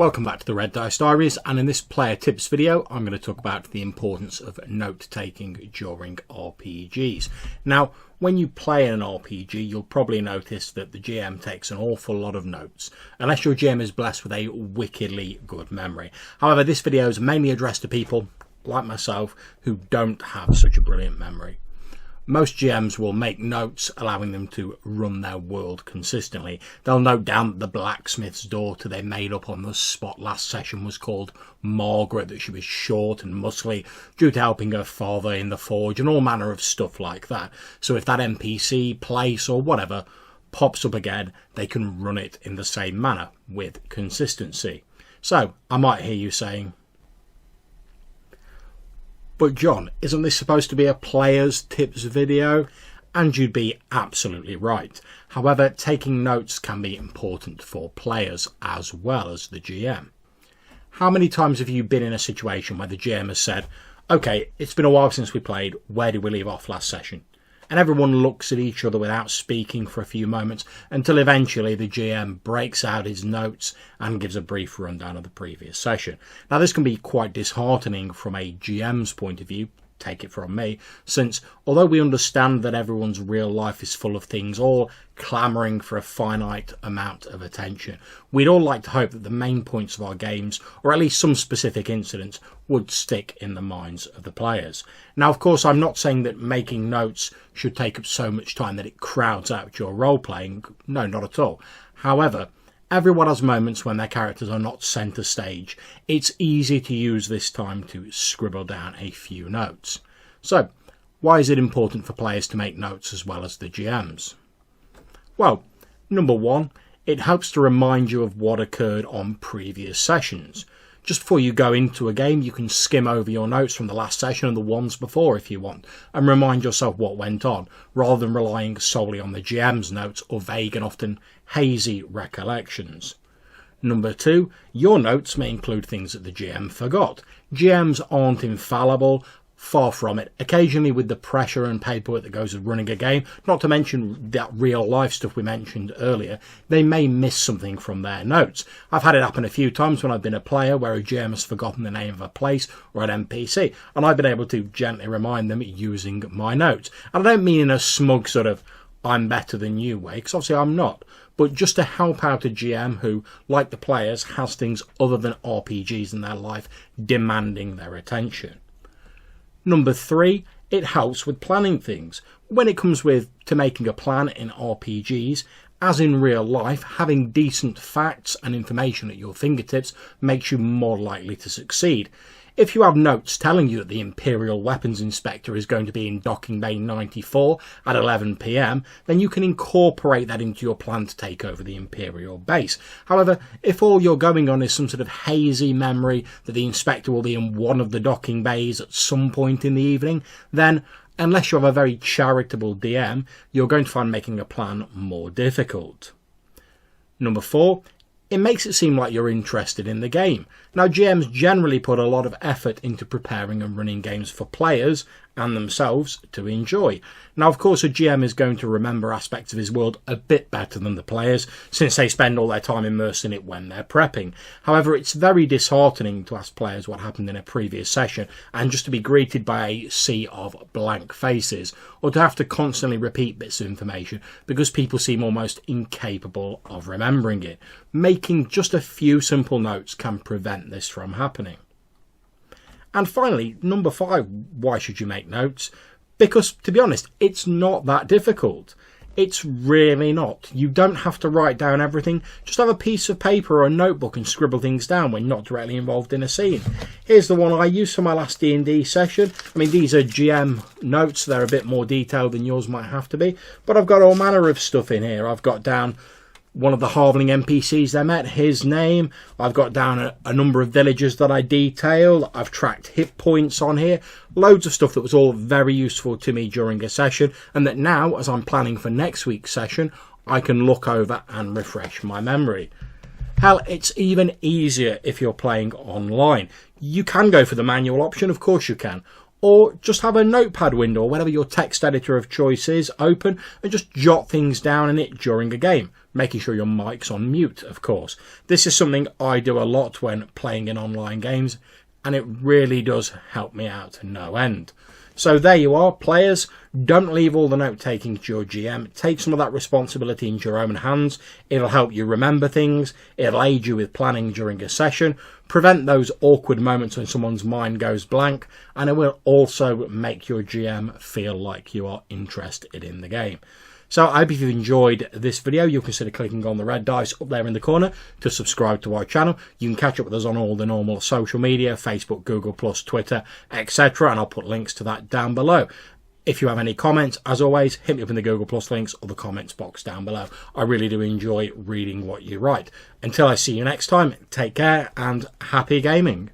Welcome back to the Red Dice Diaries, and in this player tips video I'm going to talk about the importance of note taking during RPGs. Now, when you play an RPG, you'll probably notice that the GM takes an awful lot of notes, unless your GM is blessed with a wickedly good memory. However, this video is mainly addressed to people like myself who don't have such a brilliant memory. Most GMs will make notes, allowing them to run their world consistently. They'll note down that the blacksmith's daughter they made up on the spot last session was called Margaret, that she was short and muscly due to helping her father in the forge, and all manner of stuff like that. So if that NPC, place or whatever pops up again, they can run it in the same manner with consistency. So I might hear you saying, "But John, isn't this supposed to be a player's tips video?" And you'd be absolutely right. However, taking notes can be important for players as well as the GM. How many times have you been in a situation where the GM has said, "Okay, it's been a while since we played, where did we leave off last session?" And everyone looks at each other without speaking for a few moments until eventually the GM breaks out his notes and gives a brief rundown of the previous session. Now, this can be quite disheartening from a GM's point of view, take it from me, since although we understand that everyone's real life is full of things all clamouring for a finite amount of attention, we'd all like to hope that the main points of our games, or at least some specific incidents, would stick in the minds of the players. Now, of course, I'm not saying that making notes should take up so much time that it crowds out your role-playing. No, not at all. However, everyone has moments when their characters are not centre stage. It's easy to use this time to scribble down a few notes. So, why is it important for players to make notes as well as the GMs? Well, number one, it helps to remind you of what occurred on previous sessions. Just before you go into a game, you can skim over your notes from the last session and the ones before if you want, and remind yourself what went on, rather than relying solely on the GM's notes or vague and often hazy recollections. Number two, your notes may include things that the GM forgot. GMs aren't infallible. Far from it. Occasionally, with the pressure and paperwork that goes with running a game, not to mention that real life stuff we mentioned earlier, they may miss something from their notes. I've had it happen a few times when I've been a player where a GM has forgotten the name of a place or an NPC, and I've been able to gently remind them using my notes. And I don't mean in a smug sort of "I'm better than you" way, because obviously I'm not, but just to help out a GM who, like the players, has things other than RPGs in their life demanding their attention. Number three, it helps with planning things. When it comes to making a plan in RPGs, as in real life, having decent facts and information at your fingertips makes you more likely to succeed. If you have notes telling you that the Imperial Weapons Inspector is going to be in Docking Bay 94 at 11 PM, then you can incorporate that into your plan to take over the Imperial base. However, if all you're going on is some sort of hazy memory that the Inspector will be in one of the docking bays at some point in the evening, then unless you have a very charitable DM, you're going to find making a plan more difficult. Number four, it makes it seem like you're interested in the game. Now, GMs generally put a lot of effort into preparing and running games for players and themselves to enjoy. Now, of course, a GM is going to remember aspects of his world a bit better than the players, since they spend all their time immersed in it when they're prepping. However, it's very disheartening to ask players what happened in a previous session and just to be greeted by a sea of blank faces, or to have to constantly repeat bits of information because people seem almost incapable of remembering it. Making just a few simple notes can prevent this from happening. And finally, number five, why should you make notes? Because, to be honest, it's not that difficult. It's really not. You don't have to write down everything. Just have a piece of paper or a notebook and scribble things down when not directly involved in a scene. Here's the one I used for my last D&D session. I mean, these are GM notes. They're a bit more detailed than yours might have to be. But I've got all manner of stuff in here. I've got down one of the halfling NPCs they met, his name. I've got down a number of villagers that I detailed. I've tracked hit points on here. Loads of stuff that was all very useful to me during a session, and that now, as I'm planning for next week's session, I can look over and refresh my memory. Hell, it's even easier if you're playing online. You can go for the manual option, of course you can. or just have a notepad window or whatever your text editor of choice is open and just jot things down in it during a game, making sure your mic's on mute, of course. This is something I do a lot when playing in online games, and it really does help me out to no end. So there you are, players. Don't leave all the note-taking to your GM. Take some of that responsibility into your own hands. It'll help you remember things. It'll aid you with planning during a session. Prevent those awkward moments when someone's mind goes blank. And it will also make your GM feel like you are interested in the game. So I hope if you've enjoyed this video, you'll consider clicking on the red dice up there in the corner to subscribe to our channel. You can catch up with us on all the normal social media, Facebook, Google+, Twitter, etc. And I'll put links to that down below. If you have any comments, as always, hit me up in the Google+ links or the comments box down below. I really do enjoy reading what you write. Until I see you next time, take care and happy gaming.